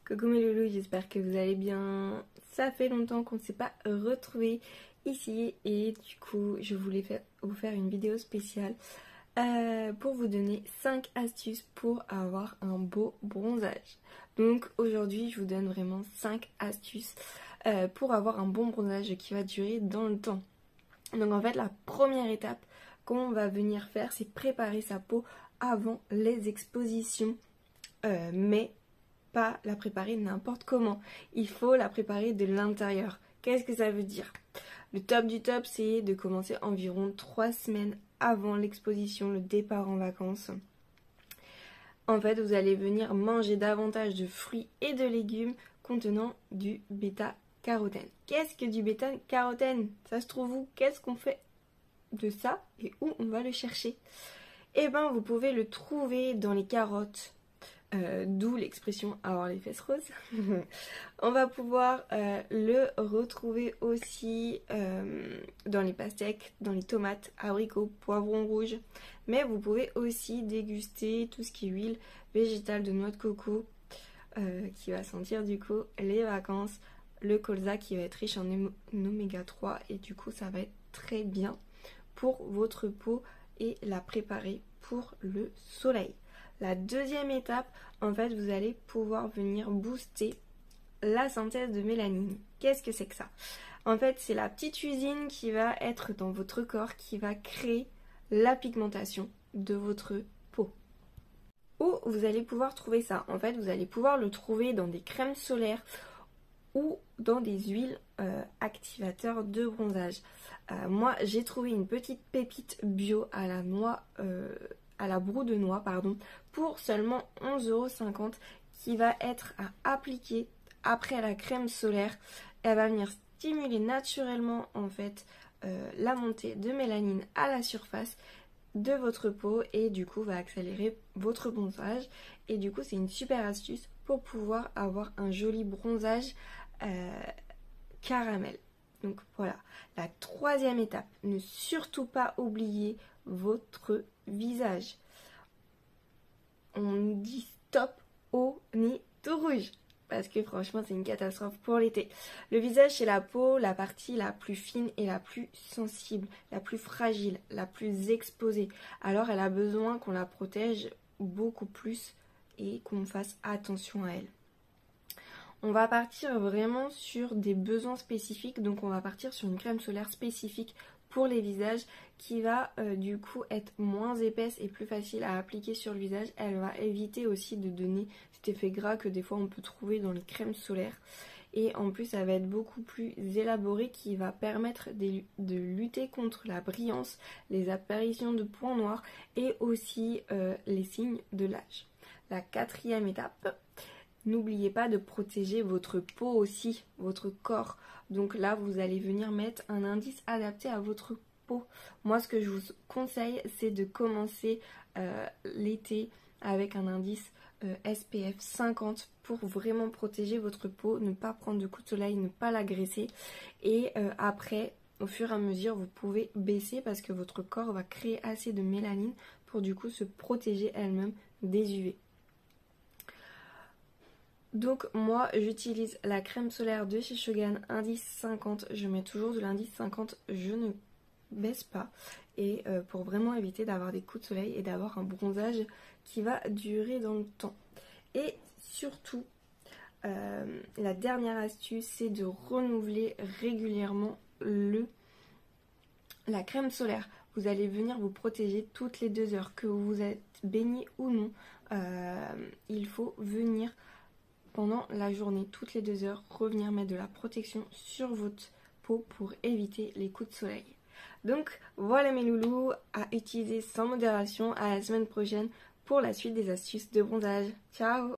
Coucou mes loulous, j'espère que vous allez bien. Ça fait longtemps qu'on ne s'est pas retrouvés ici et du coup je voulais vous faire une vidéo spéciale pour vous donner 5 astuces pour avoir un beau bronzage. Donc aujourd'hui je vous donne vraiment 5 astuces pour avoir un bon bronzage qui va durer dans le temps. Donc en fait la première étape qu'on va venir faire, c'est préparer sa peau avant les expositions, mais pas la préparer n'importe comment. Il faut la préparer de l'intérieur. Qu'est-ce que ça veut dire? Le top du top, c'est de commencer environ 3 semaines avant l'exposition, le départ en vacances. En fait, vous allez venir manger davantage de fruits et de légumes contenant du bêta-carotène. Qu'est-ce que du bêta-carotène? Ça se trouve où? Qu'est-ce qu'on fait de ça et où on va le chercher? Eh bien, vous pouvez le trouver dans les carottes, d'où l'expression avoir les fesses roses. On va pouvoir le retrouver aussi dans les pastèques, dans les tomates, abricots, poivrons rouges. Mais vous pouvez aussi déguster tout ce qui est huile végétale de noix de coco qui va sentir du coup les vacances. Le colza qui va être riche en oméga 3 et du coup ça va être très bien pour votre peau et la préparer pour le soleil. La deuxième étape, en fait, vous allez pouvoir venir booster la synthèse de mélanine. Qu'est-ce que c'est que ça? En fait, c'est la petite usine qui va être dans votre corps qui va créer la pigmentation de votre peau. Où vous allez pouvoir trouver ça? En fait, vous allez pouvoir le trouver dans des crèmes solaires ou dans des huiles activateurs de bronzage. Moi, j'ai trouvé une petite pépite bio à la noix, à la broue de noix, pardon, pour seulement 11,50 € qui va être à appliquer après la crème solaire. Elle va venir stimuler naturellement en fait la montée de mélanine à la surface de votre peau et du coup va accélérer votre bronzage. Et du coup, c'est une super astuce pour pouvoir avoir un joli bronzage caramel. Donc voilà, la troisième étape, ne surtout pas oublier votre visage. On dit stop au nez tout rouge parce que franchement c'est une catastrophe pour l'été. Le visage, c'est la peau, la partie la plus fine et la plus sensible, la plus fragile, la plus exposée. Alors elle a besoin qu'on la protège beaucoup plus et qu'on fasse attention à elle. On va partir vraiment sur des besoins spécifiques, donc on va partir sur une crème solaire spécifique pour les visages qui va du coup être moins épaisse et plus facile à appliquer sur le visage. Elle va éviter aussi de donner cet effet gras que des fois on peut trouver dans les crèmes solaires. Et en plus elle va être beaucoup plus élaborée qui va permettre de lutter contre la brillance, les apparitions de points noirs et aussi les signes de l'âge. La quatrième étape, n'oubliez pas de protéger votre peau aussi, votre corps. Donc là, vous allez venir mettre un indice adapté à votre peau. Moi, ce que je vous conseille, c'est de commencer l'été avec un indice SPF 50 pour vraiment protéger votre peau, ne pas prendre de coups de soleil, ne pas l'agresser. Et après, au fur et à mesure, vous pouvez baisser parce que votre corps va créer assez de mélanine pour du coup se protéger elle-même des UV. Donc moi j'utilise la crème solaire de chez Shogun, indice 50, je mets toujours de l'indice 50, je ne baisse pas. Et pour vraiment éviter d'avoir des coups de soleil et d'avoir un bronzage qui va durer dans le temps. Et surtout, la dernière astuce, c'est de renouveler régulièrement la crème solaire. Vous allez venir vous protéger toutes les 2 heures, que vous êtes baigné ou non. Il faut venir pendant la journée, toutes les 2 heures, revenir mettre de la protection sur votre peau pour éviter les coups de soleil. Donc voilà mes loulous, à utiliser sans modération. À la semaine prochaine pour la suite des astuces de bronzage. Ciao!